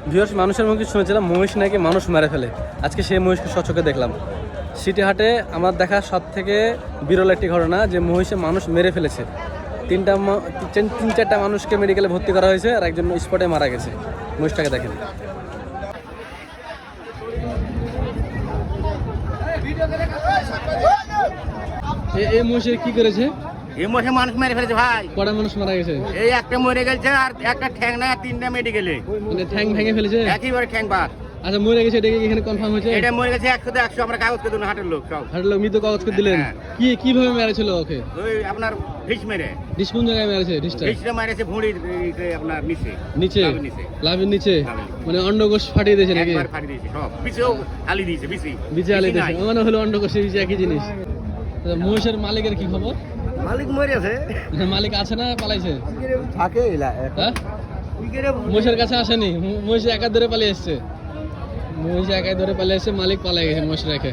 Viewers, মানুষের মুখে শুনেছিলাম মহিষ নাকি মানুষ মেরে ফেলে। আজকে সেই মহিষকে স্বচক্ষে দেখলাম। সিটি হাটে আমার দেখা সব থেকে বিরল একটি ঘটনা যে মহিষে মানুষ মেরে ফেলেছে। তিন চারটা মানুষকে মেডিকেলে ভর্তি করা হয়েছে আর একজন স্পটে মারা গেছে। মহিষটাকে দেখেন। এই মহিষে কি করেছে? এই মশে মানুষ মেরে ফেলেছে ভাই। কটা মানুষ মারা গেছে? এই একটা মরে গেছে আর একটা ঠ্যাং না, তিনটা মেডিকেলে মানে ঠ্যাং ভেঙে ফেলেছে একইবারে ঠ্যাং বাদ। আচ্ছা, মরে গেছে, এটা কি এখানে কনফার্ম হয়েছে? এটা মরে গেছে 100-100। আমরা কাগজ করে দিলাম, হাটের লোক সব হাটের লোক মৃত কাগজ করে দিলেন। হ্যাঁ। কিভাবে মেরেছিল ওকে? ওই আপনার ফিস মেরে। ডিশ কোন জায়গায় মেরেছে? ডিশটা মারেছে ভুঁড়ির আপনার নিচে নিচে, লাভের নিচে। লাভের নিচে। লাভের। মানে অন্ডকোষ ফাটিয়ে দিয়েছে নাকি? একবার ফাড়ি দিয়েছে সব, পিছেও আলি দিয়েছে, বিচে আলি দিয়েছে। মানে হলো অন্ডকোষ বিচে একই জিনিস। মহিষের মালিকের কি খবর? মালিক মরে আছে। মালিক আছে না পালাইছে? থাকে হ্যাঁ, মহিষের কাছে আসেনি। মহিষ একা ধরে পালিয়ে এসছে। মহিষ একাই ধরে পালিয়ে এসছে, মালিক পালিয়ে গেছে মহিষ রেখে।